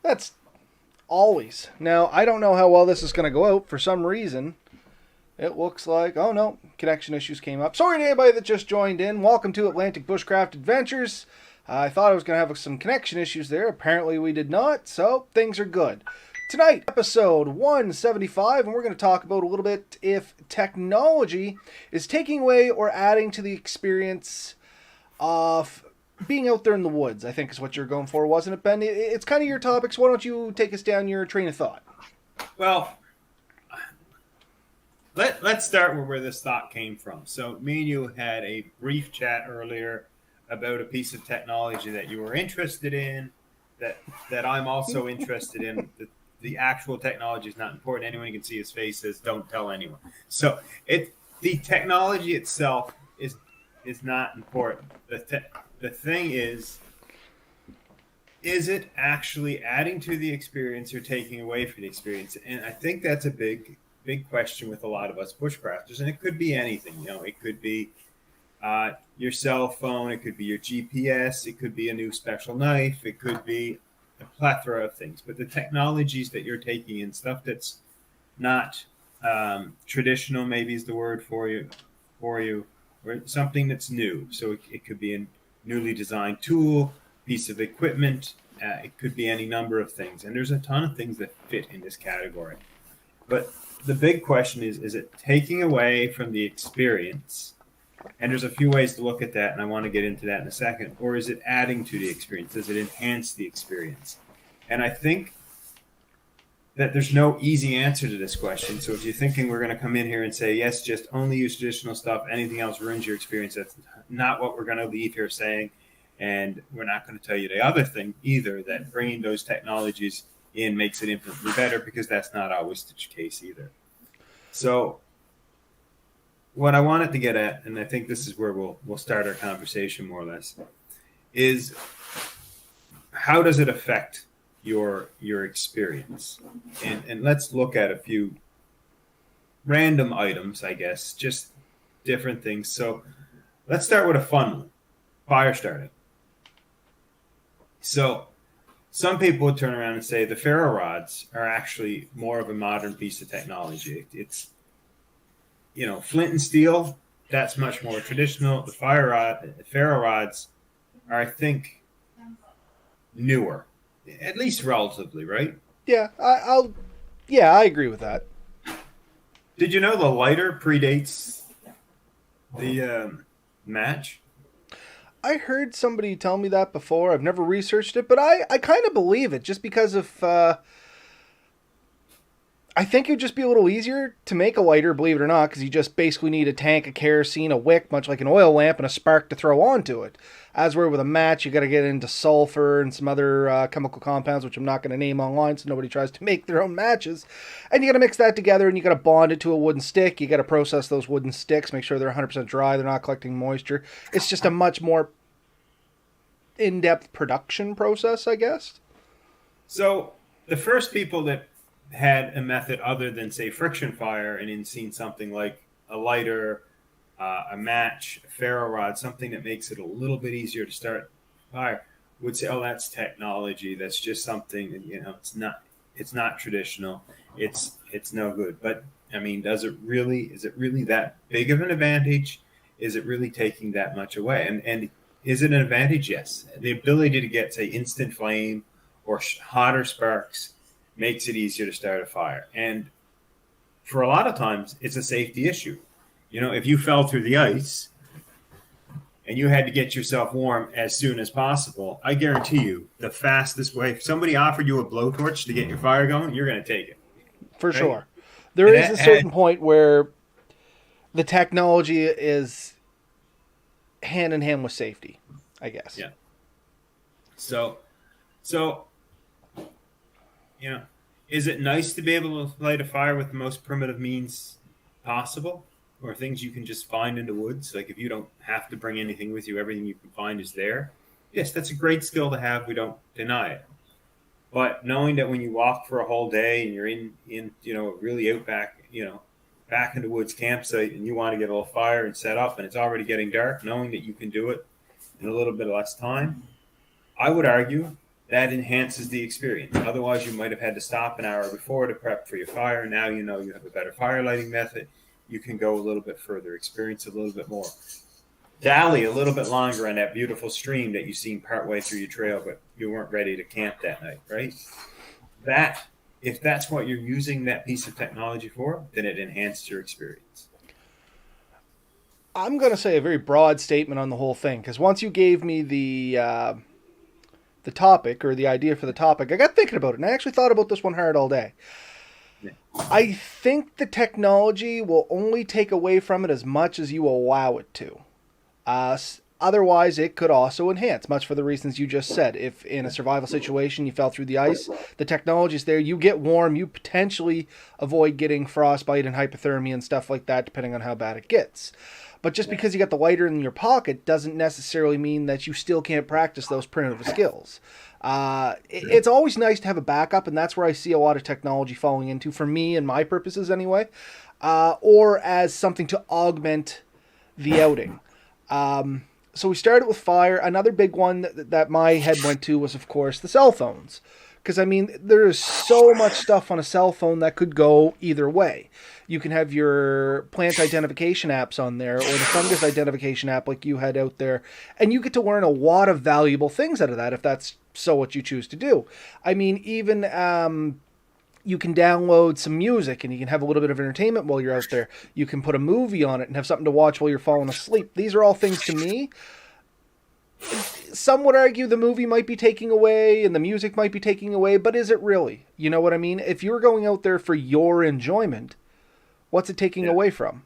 That's always. Now, I don't know how well this is going to go out. For some reason, it looks like, oh no, connection issues came up. Sorry to anybody that just joined in. Welcome to Atlantic Bushcraft Adventures. I thought I was going to have some connection issues there. Apparently we did not, so things are good. Tonight, episode 175, and we're going to talk about a little bit if technology is taking away or adding to the experience of being out there in the woods, I think is what you're going for, wasn't it, Ben? It's kind of your topics. Why don't you take us down your train of thought? Well, let's start with where this thought came from. So me and you had a brief chat earlier about a piece of technology that you were interested in, that I'm also interested in. The actual technology is not important. Anyone can see his face says, "Don't tell anyone." So the technology itself is not important. The thing is it actually adding to the experience or taking away from the experience? And I think that's a big question with a lot of us bushcrafters. And it could be anything. It could be your cell phone. It could be your GPS. It could be a new special knife. It could be a plethora of things. But the technologies that you're taking in, stuff that's not traditional, maybe is the word for you, or something that's new. So it could be a newly designed tool, piece of equipment. It could be any number of things. And there's a ton of things that fit in this category. But the big question is it taking away from the experience? And there's a few ways to look at that, and I want to get into that in a second. Or is it adding to the experience? Does it enhance the experience? And I think that there's no easy answer to this question. So if you're thinking we're going to come in here and say, yes, just only use traditional stuff, anything else ruins your experience, that's not what we're going to leave here saying. And we're not going to tell you the other thing either, that bringing those technologies in makes it infinitely better, because that's not always the case either. So what I wanted to get at, and I think this is where we'll start our conversation more or less, is how does it affect your experience? And let's look at a few random items, I guess, just different things. So let's start with a fun one, fire starting. So some people would turn around and say the ferro rods are actually more of a modern piece of technology. It's flint and steel, that's much more traditional. The ferro rods are, I think, newer, at least relatively, right? Yeah, I agree with that. Did you know the lighter predates the match? I heard somebody tell me that before. I've never researched it, but I kind of believe it, just because of I think it would just be a little easier to make a lighter, believe it or not, because you just basically need a tank of kerosene, a wick, much like an oil lamp, and a spark to throw onto it. As where with a match, you got to get into sulfur and some other chemical compounds, which I'm not going to name online so nobody tries to make their own matches. And you got to mix that together, and you got to bond it to a wooden stick. You got to process those wooden sticks, make sure they're 100% dry, they're not collecting moisture. It's just a much more in-depth production process, I guess. So the first people that had a method other than, say, friction fire, and in seen something like a lighter, a match, a ferro rod, something that makes it a little bit easier to start fire, would say, "Oh, that's technology. That's just something that, it's not traditional. It's no good." But I mean, is it really that big of an advantage? Is it really taking that much away? And is it an advantage? Yes. The ability to get, say, instant flame or hotter sparks makes it easier to start a fire. And for a lot of times, it's a safety issue. If you fell through the ice and you had to get yourself warm as soon as possible, I guarantee you the fastest way, if somebody offered you a blowtorch to get your fire going, you're going to take it. For right? sure. There is a certain point where the technology is hand in hand with safety, I guess. Yeah. So is it nice to be able to light a fire with the most primitive means possible, or things you can just find in the woods? Like, if you don't have to bring anything with you, everything you can find is there. Yes, that's a great skill to have. We don't deny it. But knowing that when you walk for a whole day and you're in really out back, back in the woods campsite, and you want to get a little fire and set up, and it's already getting dark, knowing that you can do it in a little bit less time, I would argue that enhances the experience. Otherwise, you might have had to stop an hour before to prep for your fire. Now you know you have a better fire lighting method. You can go a little bit further, experience a little bit more. Dally a little bit longer on that beautiful stream that you seen partway through your trail, but you weren't ready to camp that night, right? That, if that's what you're using that piece of technology for, then it enhanced your experience. I'm going to say a very broad statement on the whole thing, because once you gave me the topic or the idea for the topic, I got thinking about it, and I actually thought about this one hard all day. Yeah. I think the technology will only take away from it as much as you allow it to. Otherwise, it could also enhance, much for the reasons you just said. If in a survival situation you fell through the ice, the technology's there, you get warm, you potentially avoid getting frostbite and hypothermia and stuff like that, depending on how bad it gets. But just because you got the lighter in your pocket doesn't necessarily mean that you still can't practice those primitive skills. It's always nice to have a backup, and that's where I see a lot of technology falling into, for me and my purposes anyway, or as something to augment the outing. So we started with fire. Another big one that my head went to was, of course, the cell phones. Because, I mean, there is so much stuff on a cell phone that could go either way. You can have your plant identification apps on there, or the fungus identification app like you had out there, and you get to learn a lot of valuable things out of that if that's so what you choose to do. I mean, even you can download some music and you can have a little bit of entertainment while you're out there. You can put a movie on it and have something to watch while you're falling asleep. These are all things, to me, some would argue the movie might be taking away and the music might be taking away, but is it really? You know what I mean? If you're going out there for your enjoyment, what's it taking away from?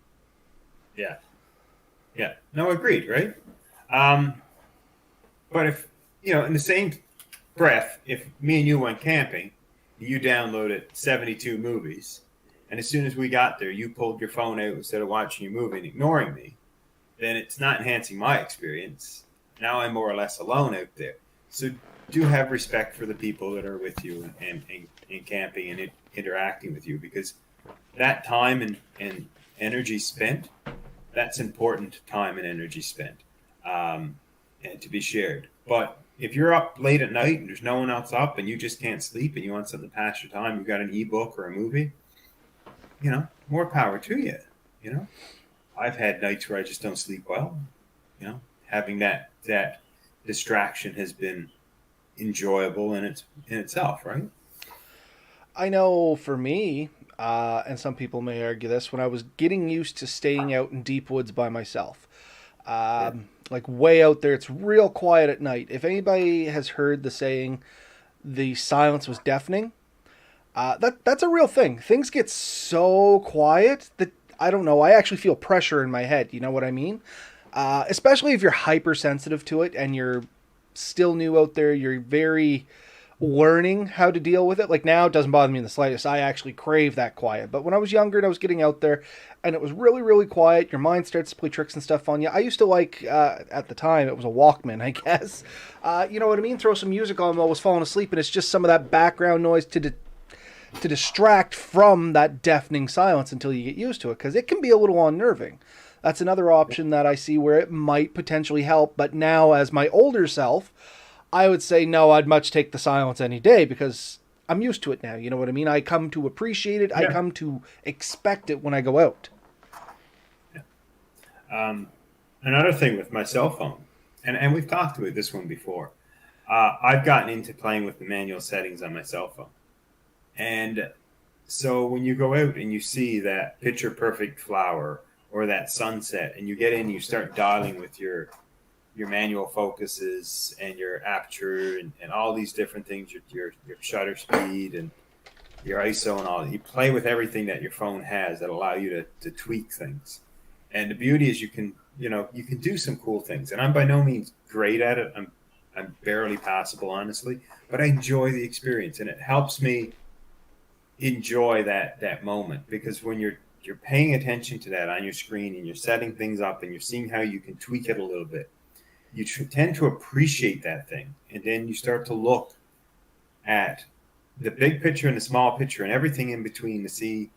Yeah. Yeah. No, agreed, right? But if, in the same breath, if me and you went camping, you downloaded 72 movies, and as soon as we got there, you pulled your phone out instead of watching your movie and ignoring me, then it's not enhancing my experience. Now I'm more or less alone out there. So do have respect for the people that are with you and camping and interacting with you, because that time and energy spent, that's important time and energy spent, and to be shared. But if you're up late at night and there's no one else up and you just can't sleep and you want something to pass your time, you've got an ebook or a movie, more power to you. I've had nights where I just don't sleep well. Having that distraction has been enjoyable in itself, right? I know for me, and some people may argue this, when I was getting used to staying out in deep woods by myself, like way out there, it's real quiet at night. If anybody has heard the saying, the silence was deafening, that's a real thing. Things get so quiet that, I don't know, I actually feel pressure in my head. You know what I mean? Especially if you're hypersensitive to it and you're still new out there, you're very learning how to deal with it. Like now, it doesn't bother me in the slightest. I actually crave that quiet. But when I was younger and I was getting out there and it was really, really quiet, your mind starts to play tricks and stuff on you. I used to like, at the time, it was a Walkman, I guess. You know what I mean? Throw some music on while I was falling asleep, and it's just some of that background noise to distract from that deafening silence until you get used to it, because it can be a little unnerving. That's another option that I see where it might potentially help. But now, as my older self, I would say no, I'd much take the silence any day, because I'm used to it now. You know what I mean? I come to appreciate it. Yeah. I come to expect it when I go out. Yeah. Another thing with my cell phone, and we've talked about this one before, I've gotten into playing with the manual settings on my cell phone. And so when you go out and you see that picture perfect flower or that sunset, and you get in, you start dialing with your manual focuses and your aperture and all these different things, your shutter speed and your ISO and all. You play with everything that your phone has that allow you to tweak things. And the beauty is you can do some cool things. And I'm by no means great at it. I'm barely passable, honestly, but I enjoy the experience, and it helps me enjoy that moment, because when you're paying attention to that on your screen and you're setting things up and you're seeing how you can tweak it a little bit, you tend to appreciate that thing. And then you start to look at the big picture and the small picture and everything in between to see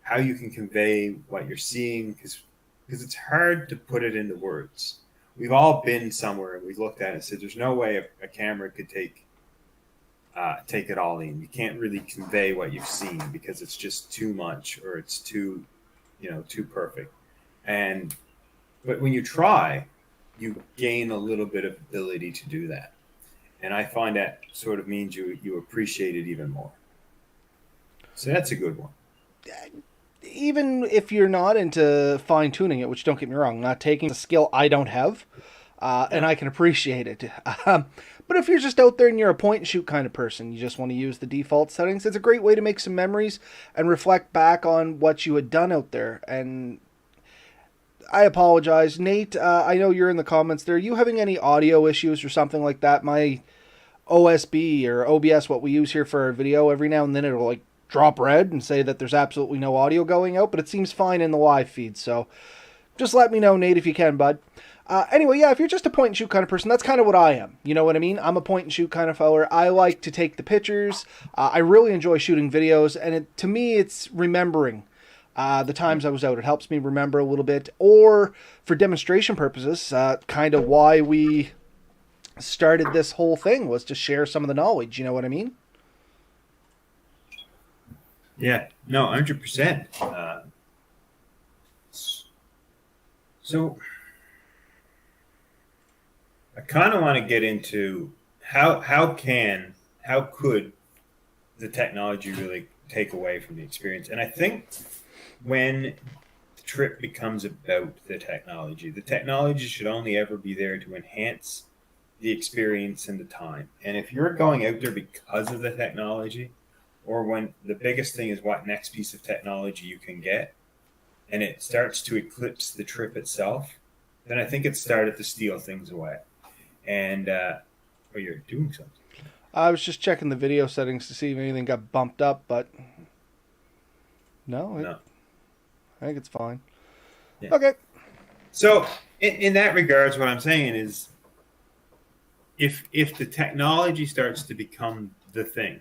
how you can convey what you're seeing, because it's hard to put it into words. We've all been somewhere and we've looked at it and said, there's no way a camera could take take it all in. You can't really convey what you've seen because it's just too much or it's too, too perfect. And but when you try, you gain a little bit of ability to do that. And I find that sort of means you appreciate it even more. So that's a good one. Even if you're not into fine tuning it, which don't get me wrong, not taking a skill I don't have, and Yeah. I can appreciate it. But if you're just out there and you're a point and shoot kind of person, you just want to use the default settings, it's a great way to make some memories and reflect back on what you had done out there. And I apologize, Nate. I know you're in the comments there. Are you having any audio issues or something like that? My OSB or OBS, what we use here for our video, every now and then it'll like drop red and say that there's absolutely no audio going out, but it seems fine in the live feed. So just let me know, Nate, if you can, bud. Anyway, yeah, if you're just a point and shoot kind of person, that's kind of what I am. You know what I mean? I'm a point and shoot kind of feller. I like to take the pictures. I really enjoy shooting videos, and to me, it's remembering the times I was out. It helps me remember a little bit, or for demonstration purposes, kind of why we started this whole thing was to share some of the knowledge. You know what I mean? Yeah. No, 100%. So I kind of want to get into how could the technology really take away from the experience? And I think when the trip becomes about the technology should only ever be there to enhance the experience and the time. And if you're going out there because of the technology, or when the biggest thing is what next piece of technology you can get, and it starts to eclipse the trip itself, then I think it started to steal things away. And or you're doing something. I was just checking the video settings to see if anything got bumped up, but no. I think it's fine. Yeah. Okay. So in that regards, what I'm saying is, if the technology starts to become the thing,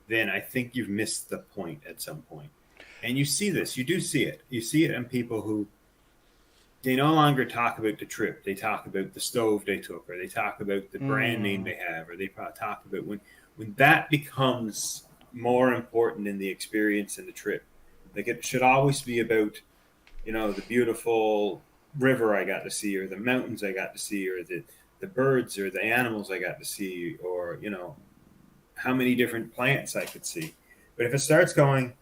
then I think you've missed the point at some point. And you see this. You do see it. You see it in people who they no longer talk about the trip. They talk about the stove they took, or they talk about the brand name they have, or they talk about when that becomes more important in the experience and the trip. Like, it should always be about, the beautiful river I got to see, or the mountains I got to see, or the birds or the animals I got to see, or, how many different plants I could see. But if it starts going,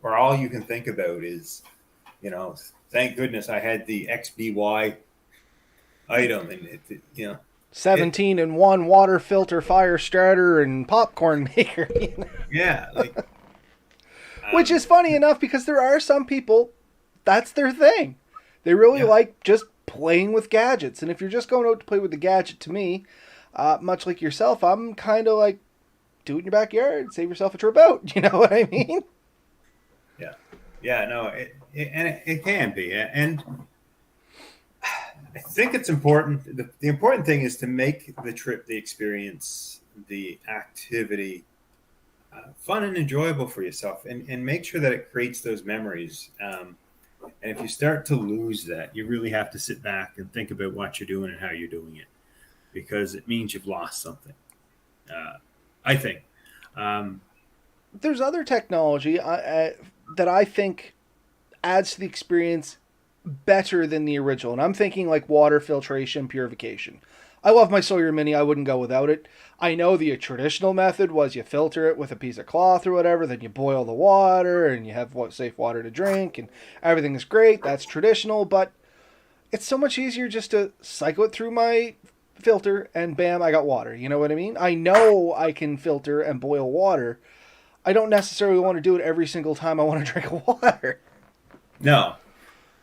or all you can think about is, thank goodness I had the XBY item, and 17-in-1 water filter, fire starter, and popcorn maker. Yeah, like Which is funny enough because there are some people that's their thing. They really like just playing with gadgets, and if you're just going out to play with the gadget, to me, much like yourself, I'm kind of like, do it in your backyard, save yourself a trip out. You know what I mean? Yeah, no, it can be, and I think it's important. The important thing is to make the trip, the experience, the activity fun and enjoyable for yourself, and make sure that it creates those memories. And if you start to lose that, you really have to sit back and think about what you're doing and how you're doing it, because it means you've lost something. I think. There's other technology that I think adds to the experience better than the original. And I'm thinking like water filtration, purification. I love my Sawyer Mini. I wouldn't go without it. I know the traditional method was you filter it with a piece of cloth or whatever, then you boil the water and you have safe water to drink and everything is great. That's traditional, but it's so much easier just to cycle it through my filter and bam, I got water. You know what I mean? I know I can filter and boil water. I don't necessarily want to do it every single time I want to drink water. No,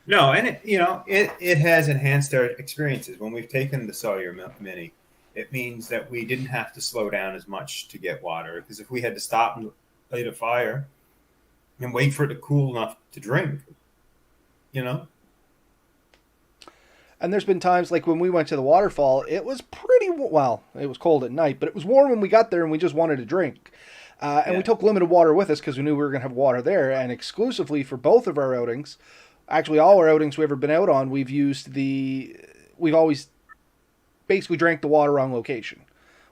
and it has enhanced our experiences. When we've taken the Sawyer Mini, it means that we didn't have to slow down as much to get water, because if we had to stop and light a fire and wait for it to cool enough to drink, And there's been times like when we went to the waterfall, it was pretty, well, it was cold at night, but it was warm when we got there and we just wanted to drink. And we took limited water with us because we knew we were going to have water there. And exclusively for both of our outings, actually all our outings we've ever been out on, we've always basically drank the water on location.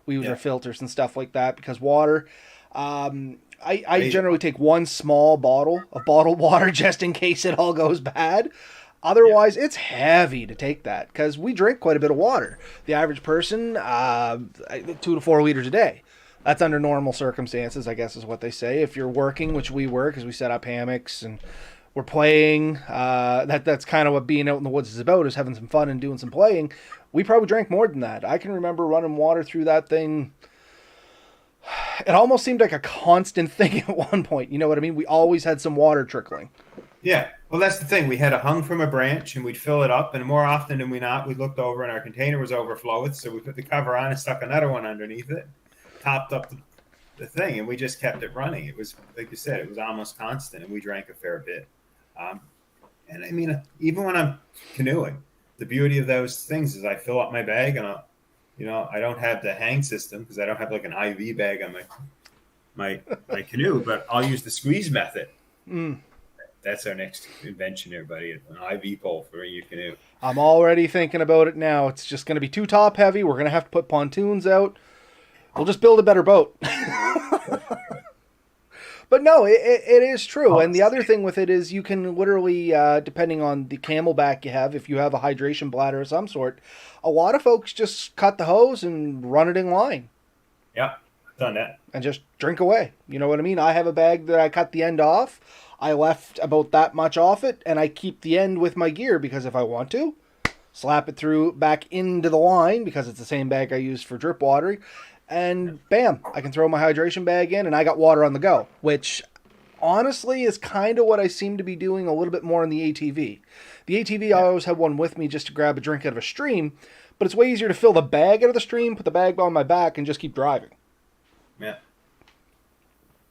We use our filters and stuff like that because water. I generally take one small bottle of bottled water just in case it all goes bad. Otherwise, it's heavy to take that because we drink quite a bit of water. The average person, 2 to 4 liters a day. That's under normal circumstances, I guess is what they say. If you're working, which we were because we set up hammocks and we're playing, that's kind of what being out in the woods is about, is having some fun and doing some playing. We probably drank more than that. I can remember running water through that thing. It almost seemed like a constant thing at one point. You know what I mean? We always had some water trickling. Yeah. Well, that's the thing. We had it hung from a branch and we'd fill it up. And more often than we not, we looked over and our container was overflowing. So we put the cover on and stuck another one underneath it, topped up the thing, and we just kept it running. It was, like you said, it was almost constant, and we drank a fair bit. And I mean, even when I'm canoeing, the beauty of those things is I fill up my bag and I don't have the hang system because I don't have like an IV bag on my canoe, but I'll use the squeeze method. That's our next invention there, buddy. An IV pole for your canoe. I'm already thinking about it now. It's just going to be too top heavy. We're going to have to put pontoons out. We'll just build a better boat. But no, it is true. And the other thing with it is you can literally, depending on the camelback you have, if you have a hydration bladder of some sort, a lot of folks just cut the hose and run it in line. Yeah, I've done that. And just drink away. You know what I mean? I have a bag that I cut the end off. I left about that much off it, and I keep the end with my gear because if I want to, slap it through back into the line because it's the same bag I use for drip watering. And bam, I can throw my hydration bag in and I got water on the go, which honestly is kind of what I seem to be doing a little bit more in the ATV. The ATV, I always have one with me just to grab a drink out of a stream, but it's way easier to fill the bag out of the stream, put the bag on my back, and just keep driving. Yeah.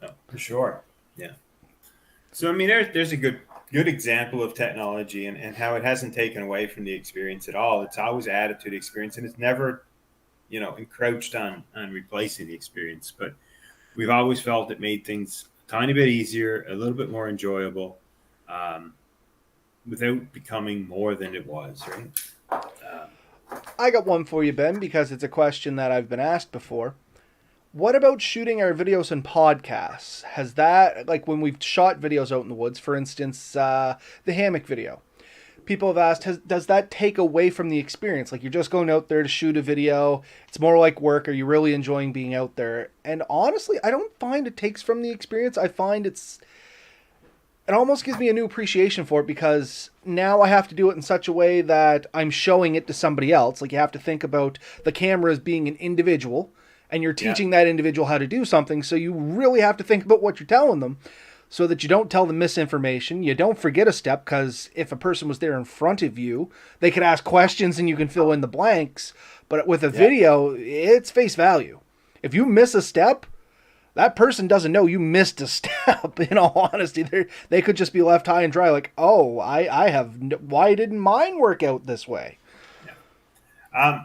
No, for sure. Yeah. So, I mean, there's a good example of technology and how it hasn't taken away from the experience at all. It's always added to the experience, and it's never encroached on replacing the experience, but we've always felt it made things a tiny bit easier, a little bit more enjoyable, without becoming more than it was, right? I got one for you, Ben, because it's a question that I've been asked before. What about shooting our videos and podcasts? Has that, like when we've shot videos out in the woods, for instance, the hammock video, people have asked, does that take away from the experience? Like you're just going out there to shoot a video. It's more like work. Are you really enjoying being out there? And honestly, I don't find it takes from the experience. I find it almost gives me a new appreciation for it because now I have to do it in such a way that I'm showing it to somebody else. Like you have to think about the camera as being an individual and you're teaching that individual how to do something. So you really have to think about what you're telling them, so that you don't tell them misinformation. You don't forget a step, because if a person was there in front of you, they could ask questions and you can fill in the blanks. But with a video, it's face value. If you miss a step, that person doesn't know you missed a step. In all honesty, they could just be left high and dry like, oh, why didn't mine work out this way? Yeah.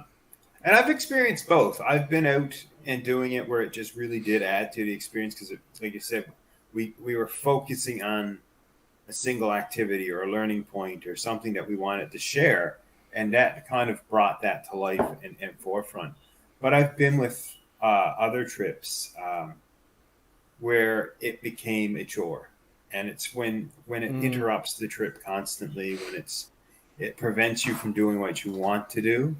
And I've experienced both. I've been out and doing it where it just really did add to the experience because, like you said, we were focusing on a single activity or a learning point or something that we wanted to share. And that kind of brought that to life and forefront. But I've been with other trips where it became a chore. And it's when it interrupts the trip constantly, when it prevents you from doing what you want to do,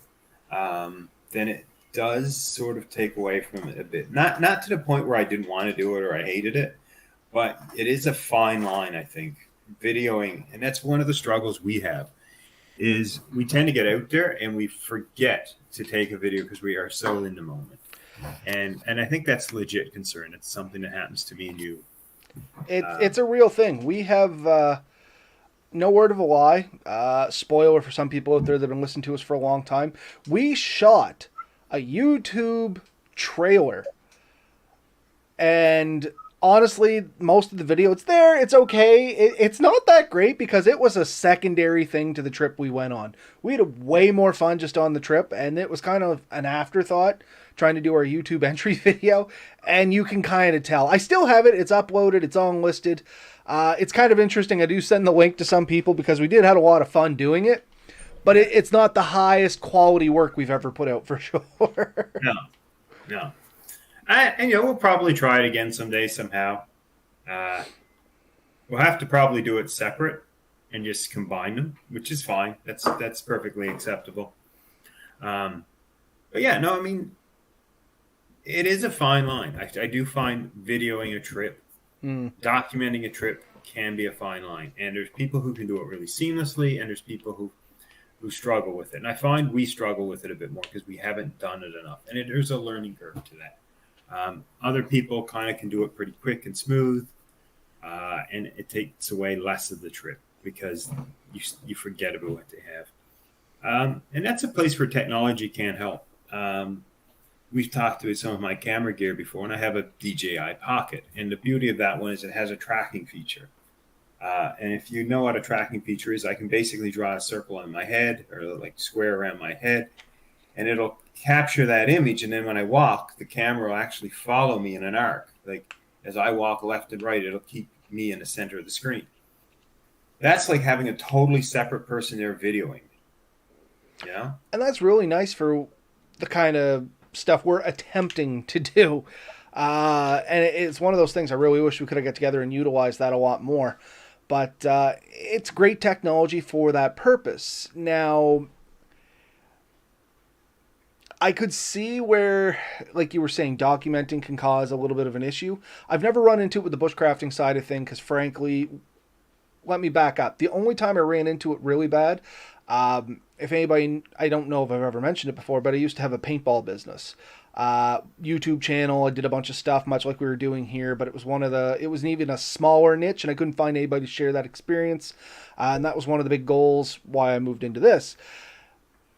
then it does sort of take away from it a bit. Not to the point where I didn't want to do it or I hated it, but it is a fine line, I think, videoing. And that's one of the struggles we have is we tend to get out there and we forget to take a video because we are so in the moment. And I think that's a legit concern. It's something that happens to me and you. It's a real thing. We have, no word of a lie, spoiler for some people out there that have been listening to us for a long time, we shot a YouTube trailer. And honestly, most of the video, it's there, it's okay. It's not that great because it was a secondary thing to the trip we went on. We had a way more fun just on the trip, and it was kind of an afterthought trying to do our YouTube entry video, and you can kind of tell. I still have it, it's uploaded, it's all listed. It's kind of interesting. I do send the link to some people because we did have a lot of fun doing it, but it's not the highest quality work we've ever put out for sure. No. No. And we'll probably try it again someday somehow. Uh, we'll have to probably do it separate and just combine them, which is fine. That's perfectly acceptable. But yeah, no, I mean, it is a fine line. I do find videoing a trip, documenting a trip can be a fine line. And there's people who can do it really seamlessly, and there's people who struggle with it. And I find we struggle with it a bit more because we haven't done it enough. And there's a learning curve to that. Other people kind of can do it pretty quick and smooth, and it takes away less of the trip because you forget about what they have. And that's a place where technology can help. We've talked about some of my camera gear before, and I have a DJI Pocket. And the beauty of that one is it has a tracking feature. And if you know what a tracking feature is, I can basically draw a circle on my head or like square around my head, and it'll capture that image. And then when I walk, the camera will actually follow me in an arc. Like as I walk left and right, it'll keep me in the center of the screen. That's like having a totally separate person there videoing. Yeah. And that's really nice for the kind of stuff we're attempting to do. And it's one of those things I really wish we could have got together and utilized that a lot more. But it's great technology for that purpose. Now, I could see where, like you were saying, documenting can cause a little bit of an issue. I've never run into it with the bushcrafting side of things because, frankly, let me back up. The only time I ran into it really bad, if anybody, I don't know if I've ever mentioned it before, but I used to have a paintball business. YouTube channel. I did a bunch of stuff, much like we were doing here, but it was even a smaller niche, and I couldn't find anybody to share that experience. And that was one of the big goals why I moved into this.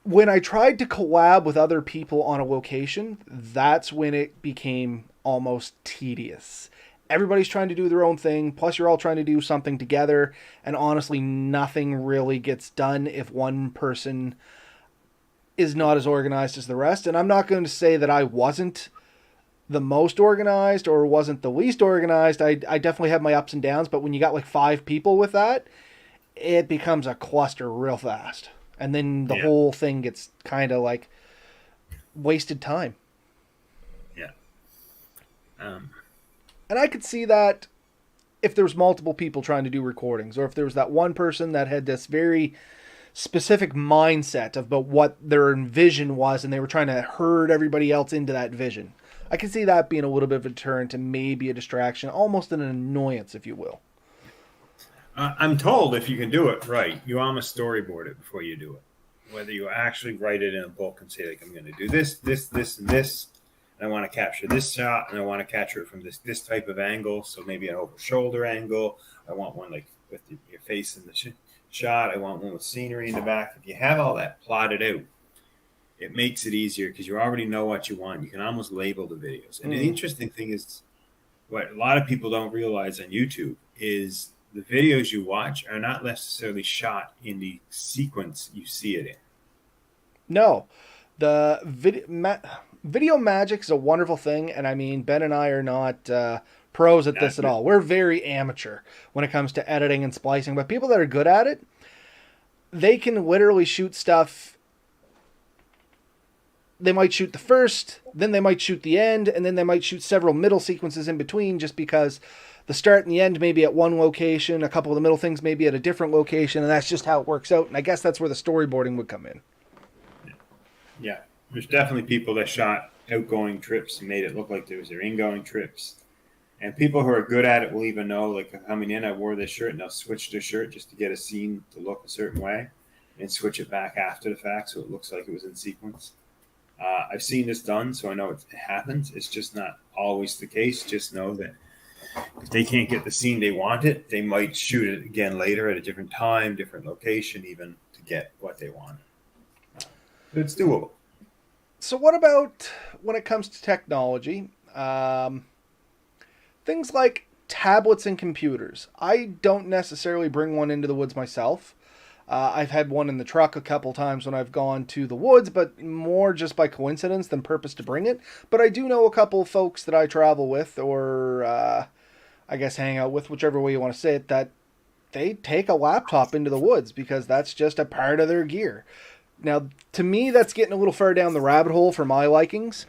When I tried to collab with other people on a location, that's when it became almost tedious. Everybody's trying to do their own thing, plus you're all trying to do something together, and honestly, nothing really gets done if one person is not as organized as the rest. And I'm not going to say that I wasn't the most organized or wasn't the least organized. I definitely have my ups and downs, but when you got like 5 people with that, it becomes a cluster real fast. And then the whole thing gets kind of like wasted time. Yeah. And I could see that if there was multiple people trying to do recordings, or if there was that one person that had this very specific mindset about what their vision was, and they were trying to herd everybody else into that vision. I can see that being a little bit of a deterrent and maybe a distraction, almost an annoyance, if you will. I'm told if you can do it right, you almost storyboard it before you do it. Whether you actually write it in a book and say, like, I'm going to do this, this, this, and this, and I want to capture this shot, and I want to capture it from this type of angle, so maybe an over-shoulder angle. I want one like with your face in the shot. I want one with scenery in the back. If you have all that plotted out, it makes it easier because you already know what you want. You can almost label the videos. And the interesting thing is, what a lot of people don't realize on YouTube is the videos you watch are not necessarily shot in the sequence you see it in. No. The video magic is a wonderful thing, and I mean, Ben and I are not pros at this at all. We're very amateur when it comes to editing and splicing, but people that are good at it, they can literally shoot stuff. They might shoot the first, then they might shoot the end, and then they might shoot several middle sequences in between, just because the start and the end may be at one location, a couple of the middle things may be at a different location, and that's just how it works out. And I guess that's where the storyboarding would come in. Yeah, there's definitely people that shot outgoing trips and made it look like there was their ingoing trips. And people who are good at it will even know, like, coming in, I wore this shirt, and they'll switch their shirt just to get a scene to look a certain way and switch it back after the fact so it looks like it was in sequence. I've seen this done, so I know it happens. It's just not always the case. Just know that if they can't get the scene they wanted, they might shoot it again later at a different time, different location, even to get what they want. It's doable. So what about when it comes to technology? Things like tablets and computers. I don't necessarily bring one into the woods myself. I've had one in the truck a couple times when I've gone to the woods, but more just by coincidence than purpose to bring it. But I do know a couple of folks that I travel with, or I guess hang out with, whichever way you want to say it, that they take a laptop into the woods because that's just a part of their gear. Now, to me, that's getting a little far down the rabbit hole for my likings.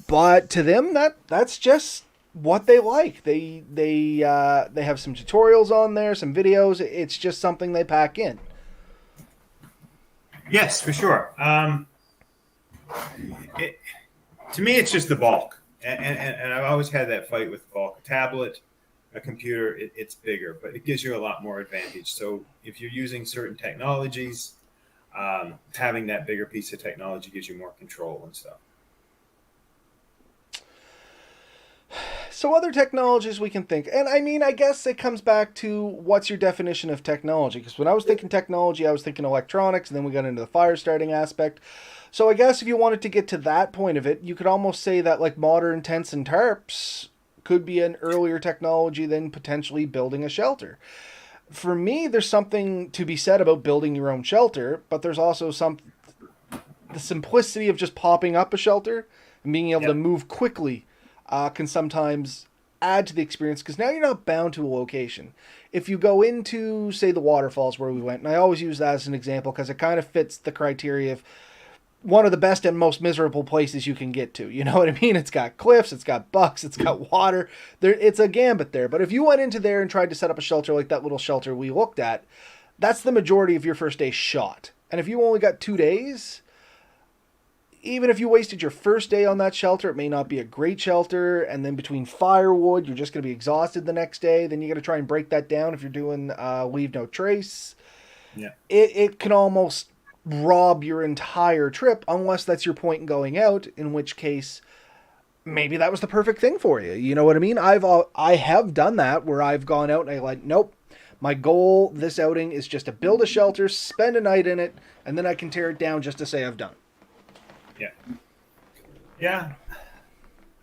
But to them, that's just what they like. They have some tutorials on there, some videos. It's just something they pack in. Yes, for sure. It, to me, it's just the bulk, and I've always had that fight with the bulk. A tablet, a computer, it's bigger, but it gives you a lot more advantage. So if you're using certain technologies, having that bigger piece of technology gives you more control and stuff. So other technologies we can think, and I mean, I guess it comes back to what's your definition of technology? Because when I was thinking technology, I was thinking electronics, and then we got into the fire starting aspect. So I guess if you wanted to get to that point of it, you could almost say that like modern tents and tarps could be an earlier technology than potentially building a shelter. For me, there's something to be said about building your own shelter, but there's also the simplicity of just popping up a shelter and being able to Yep. move quickly can sometimes add to the experience because now you're not bound to a location. If you go into, say, the waterfalls where we went, and I always use that as an example because it kind of fits the criteria of one of the best and most miserable places you can get to. You know what I mean? It's got cliffs, it's got bucks, it's got water. It's a gambit there. But if you went into there and tried to set up a shelter like that little shelter we looked at, that's the majority of your first day shot. And if you only got 2 days, even if you wasted your first day on that shelter, it may not be a great shelter. And then between firewood, you're just going to be exhausted the next day. Then you got to try and break that down if you're doing leave no trace. Yeah. It can almost rob your entire trip unless that's your point in going out, in which case maybe that was the perfect thing for you. You know what I mean? I have done that where I've gone out and I like, nope. My goal this outing is just to build a shelter, spend a night in it, and then I can tear it down just to say I've done. Yeah. Yeah.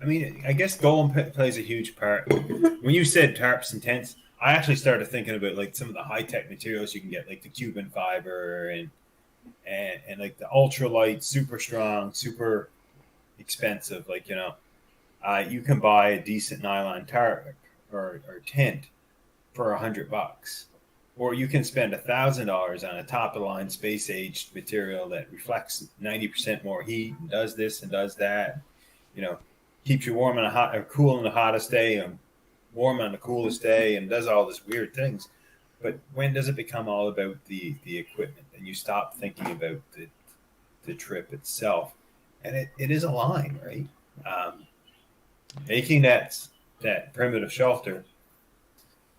I mean, I guess Golem plays a huge part. When you said tarps and tents, I actually started thinking about like some of the high tech materials you can get, like the Cuban fiber and like the ultralight, super strong, super expensive. Like you can buy a decent nylon tarp or tent for $100, or you can spend $1,000 on a top of the line space aged material that reflects 90% more heat and does this and does that. You know, keeps you warm and hot or cool in the hottest day and warm on the coolest day and does all this weird things. But when does it become all about the equipment and you stop thinking about the trip itself? And it is a line, right? Making that primitive shelter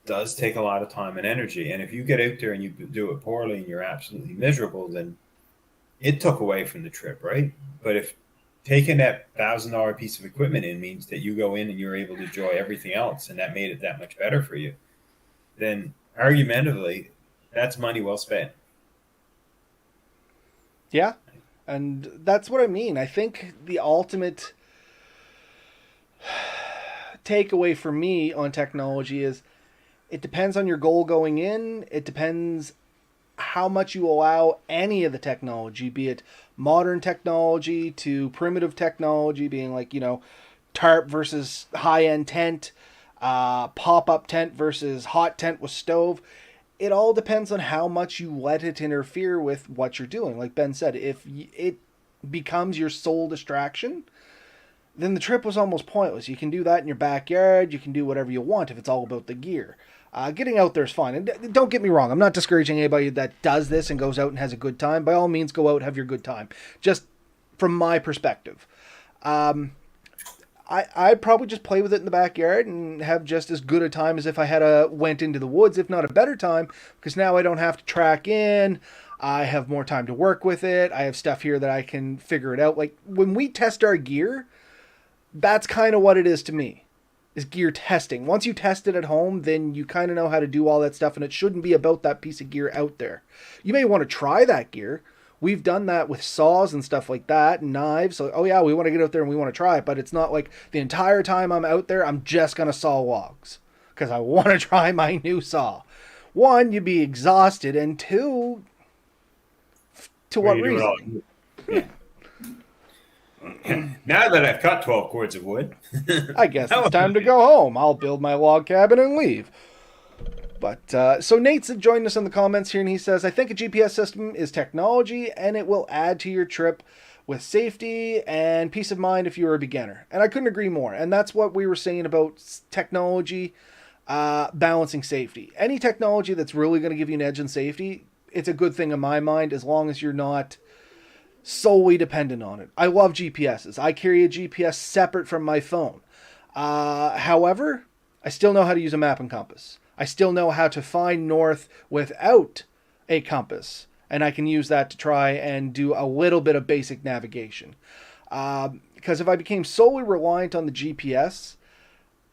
does take a lot of time and energy. And if you get out there and you do it poorly and you're absolutely miserable, then it took away from the trip, right? But if taking that $1,000 piece of equipment in means that you go in and you're able to enjoy everything else and that made it that much better for you, then argumentatively, that's money well spent. Yeah. And that's what I mean. I think the ultimate takeaway for me on technology is it depends on your goal going in. It depends how much you allow any of the technology, be it modern technology to primitive technology, being like, tarp versus high-end tent, pop-up tent versus hot tent with stove. It all depends on how much you let it interfere with what you're doing. Like Ben said, if it becomes your sole distraction, then the trip was almost pointless. You can do that in your backyard. You can do whatever you want if it's all about the gear. Getting out there is fine. And don't get me wrong, I'm not discouraging anybody that does this and goes out and has a good time. By all means, go out, have your good time. Just from my perspective. I'd probably just play with it in the backyard and have just as good a time as if I went into the woods, if not a better time, because now I don't have to track in. I have more time to work with it. I have stuff here that I can figure it out. Like when we test our gear, that's kind of what it is to me, is gear testing. Once you test it at home, then you kind of know how to do all that stuff, and it shouldn't be about that piece of gear out there. You may want to try that gear. We've done that with saws and stuff like that, and knives. So, oh yeah, we want to get out there and we want to try it, but it's not like the entire time I'm out there, I'm just going to saw logs because I want to try my new saw. One, you'd be exhausted, and two, to what reason? Yeah. Now that I've cut 12 cords of wood, I guess it's time to go home. I'll build my log cabin and leave. But so Nate's joined us in the comments here, and he says, I think a GPS system is technology, and it will add to your trip with safety and peace of mind if you're a beginner. And I couldn't agree more. And that's what we were saying about technology balancing safety. Any technology that's really going to give you an edge in safety, it's a good thing in my mind as long as you're not solely dependent on it. I love GPSs. I carry a GPS separate from my phone. However, I still know how to use a map and compass. I still know how to find north without a compass, and I can use that to try and do a little bit of basic navigation. Because if I became solely reliant on the GPS,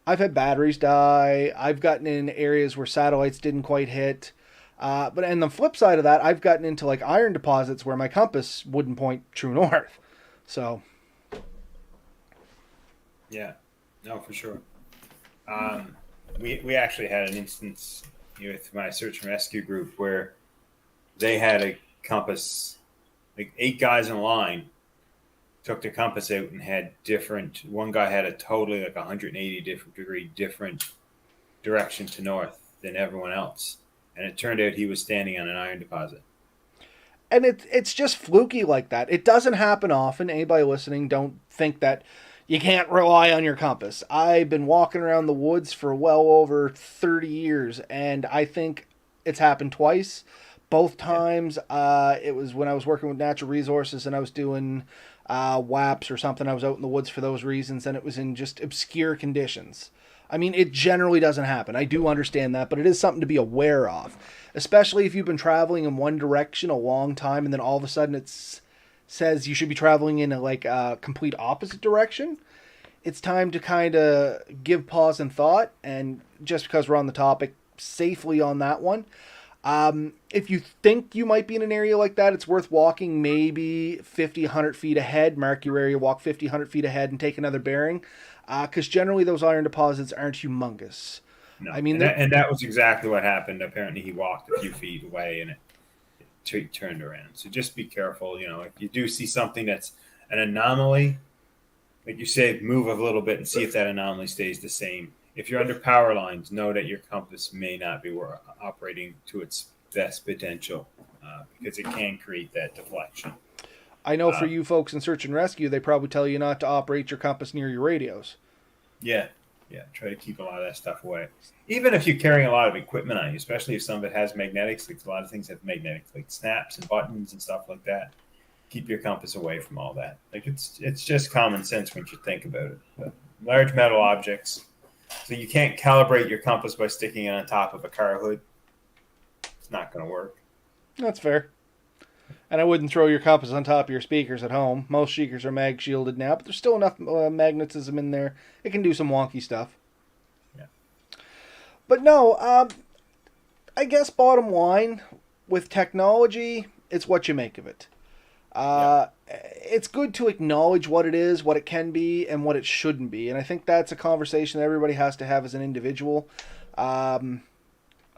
I've had batteries die. I've gotten in areas where satellites didn't quite hit. But on the flip side of that, I've gotten into like iron deposits where my compass wouldn't point true north. So, Yeah, no, for sure. We actually had an instance with my search and rescue group where they had a compass, like 8 guys in line took their compass out and had different. One guy had a totally like 180 different degree different direction to north than everyone else, and it turned out he was standing on an iron deposit. and it's just fluky like that. It doesn't happen often. Anybody listening, don't think that you can't rely on your compass. I've been walking around the woods for well over 30 years, and I think it's happened twice. Both Yeah, times, it was when I was working with natural resources and I was doing WAPs or something. I was out in the woods for those reasons, and it was in just obscure conditions. I mean, it generally doesn't happen. I do understand that, but it is something to be aware of, especially if you've been traveling in one direction a long time, and then all of a sudden it says you should be traveling in a complete opposite direction. It's time to kind of give pause and thought, and just because we're on the topic, safely on that one. If you think you might be in an area like that, it's worth walking maybe 50, 100 feet ahead. Mark your area, walk 50, 100 feet ahead, and take another bearing. Because generally those iron deposits aren't humongous. no, I mean, and that was exactly what happened. Apparently, he walked a few feet away and it turned around. So just be careful. If you do see something that's an anomaly, like you say, move a little bit and see if that anomaly stays the same. If you're under power lines, know that your compass may not be operating to its best potential because it can create that deflection. I know for Uh, you folks in search and rescue, they probably tell you not to operate your compass near your radios. yeah, yeah. Try to keep a lot of that stuff away. Even if you're carrying a lot of equipment on you, especially if some of it has magnetics, like a lot of things have magnetics, like snaps and buttons and stuff like that. Keep your compass away from all that. Like it's just common sense when you think about it. But large metal objects, so you can't calibrate your compass by sticking it on top of a car hood. It's not going to work. That's fair. And I wouldn't throw your compass on top of your speakers at home. Most speakers are mag shielded now, but there's still enough magnetism in there. It can do some wonky stuff. Yeah. But no, I guess bottom line, with technology, it's what you make of it. Yeah. It's good to acknowledge what it is, what it can be, and what it shouldn't be. And I think that's a conversation that everybody has to have as an individual.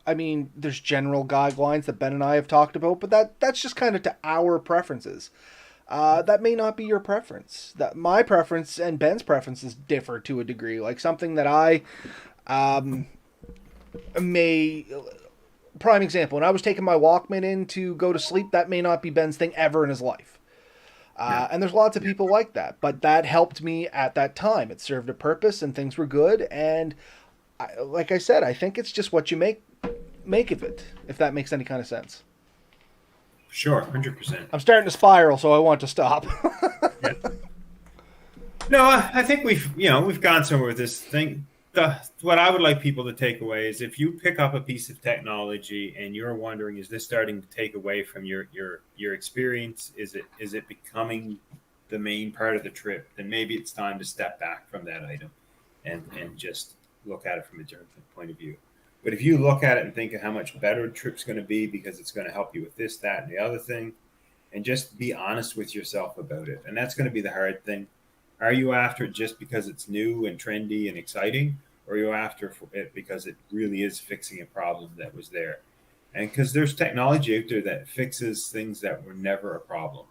I mean, there's general guidelines that Ben and I have talked about, but that's just kind of to our preferences. That may not be your preference. That my preference and Ben's preferences differ to a degree. Like something that I may prime example. When I was taking my Walkman in to go to sleep, that may not be Ben's thing ever in his life. Yeah. And there's lots of people like that, but that helped me at that time. It served a purpose, and things were good. And like I said, I think it's just what you make of it, if that makes any kind of sense. Sure, 100%. I'm starting to spiral, so I want to stop. Yeah. No, I think we've gone somewhere with this thing. What I would like people to take away is if you pick up a piece of technology and you're wondering, is this starting to take away from your experience? Is it becoming the main part of the trip? Then maybe it's time to step back from that item and just look at it from a different point of view. But if you look at it and think of how much better the trip's going to be because it's going to help you with this, that, and the other thing, and just be honest with yourself about it. And that's going to be the hard thing. Are you after it just because it's new and trendy and exciting? Or are you after it because it really is fixing a problem that was there? And because there's technology out there that fixes things that were never a problem,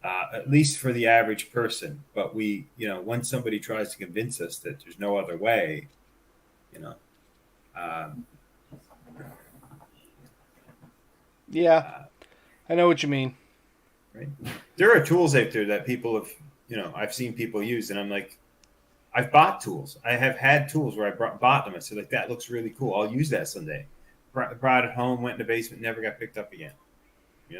at least for the average person. But once somebody tries to convince us that there's no other way, um, Yeah, I know what you mean. right? There are tools out there that people have, I've seen people use, and I'm like, I've bought tools. I have had tools where I bought them. I said, like, that looks really cool. I'll use that someday. Brought it home, went in the basement, never got picked up again. You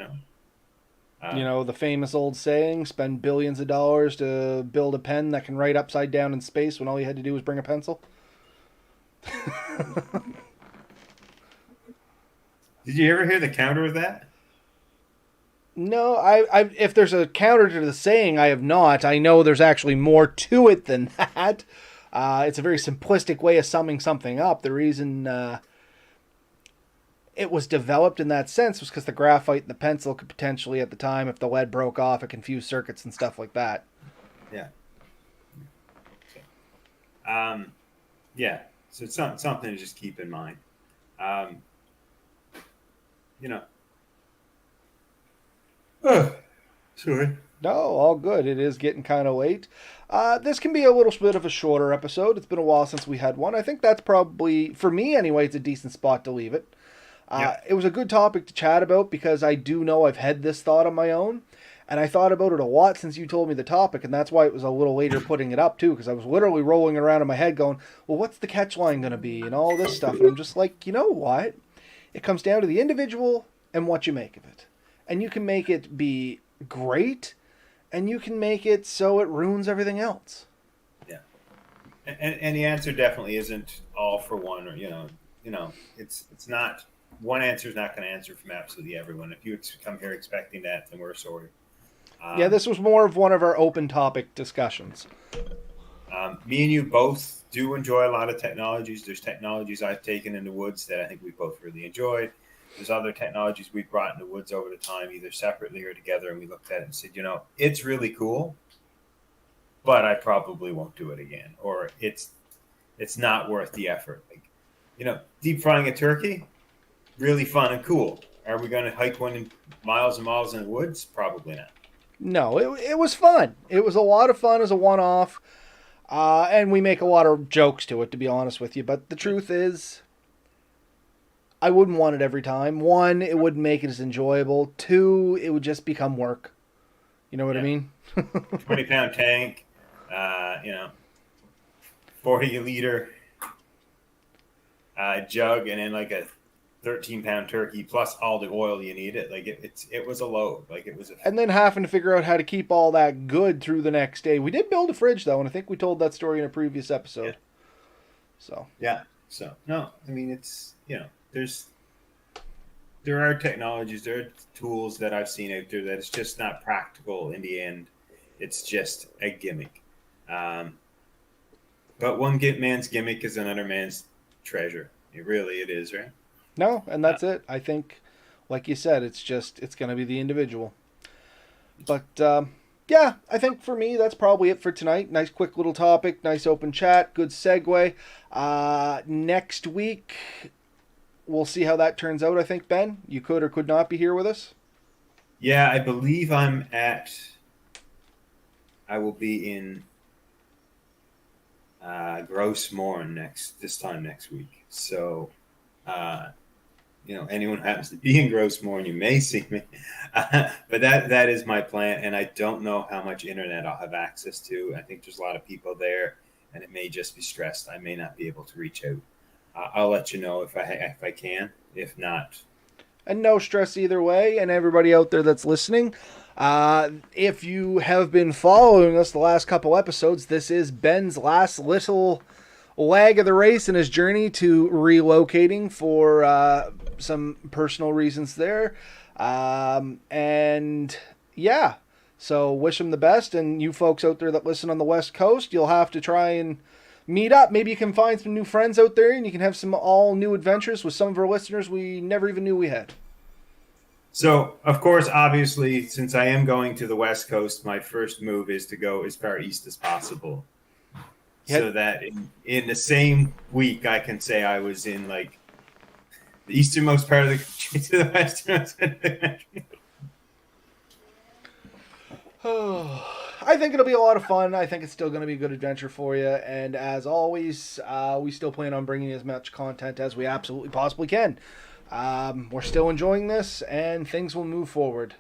know, The famous old saying, spend billions of dollars to build a pen that can write upside down in space when all you had to do was bring a pencil. Did you ever hear the counter of that? No, if there's a counter to the saying, I have not. I know there's actually more to it than that. It's a very simplistic way of summing something up. The reason it was developed in that sense was because the graphite and the pencil could potentially, at the time, if the lead broke off, it confused circuits and stuff like that. Yeah. Yeah. So it's something to just keep in mind. Sorry. No, all good. It is getting kind of late. This can be a little bit of a shorter episode. It's been a while since we had one. I think that's probably, for me anyway, it's a decent spot to leave it. It was a good topic to chat about because I do know I've had this thought on my own. And I thought about it a lot since you told me the topic, and that's why it was a little later putting it up, too, because I was literally rolling around in my head going, well, what's the catch line going to be, and all this stuff. And I'm just like, you know what? It comes down to the individual and what you make of it. And you can make it be great, and you can make it so it ruins everything else. Yeah. And the answer definitely isn't all for one, or, it's not, one answer is not going to answer from absolutely everyone. If you come here expecting that, then we're sorry. Yeah, this was more of one of our open topic discussions. Me and you both do enjoy a lot of technologies. There's technologies I've taken in the woods that I think we both really enjoyed. There's other technologies we've brought in the woods over the time, either separately or together, and we looked at it and said, it's really cool, but I probably won't do it again, or it's not worth the effort. Like, deep frying a turkey, really fun and cool. Are we going to hike one in miles and miles in the woods? Probably not. No, it was fun. It was a lot of fun as a one-off, and we make a lot of jokes to it, to be honest with you. But the truth is, I wouldn't want it every time. One, it wouldn't make it as enjoyable. Two, it would just become work. You know what I mean? 20-pound tank, 40-liter jug, and then like a 13-pound turkey plus all the oil you need. It was a load. And then having to figure out how to keep all that good through the next day. We did build a fridge though, and I think we told that story in a previous episode. Yeah. So no, I mean there are technologies, there are tools that I've seen out there that it's just not practical in the end. It's just a gimmick. But one man's gimmick is another man's treasure. It is, right? No, and that's it. I think, like you said, it's going to be the individual. But, yeah, I think for me, that's probably it for tonight. Nice quick little topic, nice open chat, good segue. Next week, we'll see how that turns out, I think, Ben. You could or could not be here with us. Yeah, I believe I will be in Grossmorn this time next week. So, anyone who happens to be in Grossmorn, you may see me. But that is my plan, and I don't know how much internet I'll have access to. I think there's a lot of people there, and it may just be stressed. I may not be able to reach out. I'll let you know if I can. If not, and no stress either way. And everybody out there that's listening, if you have been following us the last couple episodes, this is Ben's last little leg of the race in his journey to relocating for some personal reasons there. And yeah, so wish him the best. And you folks out there that listen on the West Coast, you'll have to try and meet up. Maybe you can find some new friends out there and you can have some all new adventures with some of our listeners we never even knew we had. So, of course, obviously, since I am going to the West Coast, my first move is to go as far east as possible. So that in the same week, I can say I was in like the easternmost part of the country to the westernmost part of the country. I think it'll be a lot of fun. I think it's still going to be a good adventure for you. And as always, we still plan on bringing as much content as we absolutely possibly can. We're still enjoying this, and things will move forward.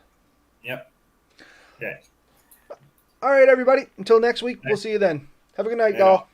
Yep. Okay. All right, everybody. Until next week, we'll see you then. Have a good night, y'all.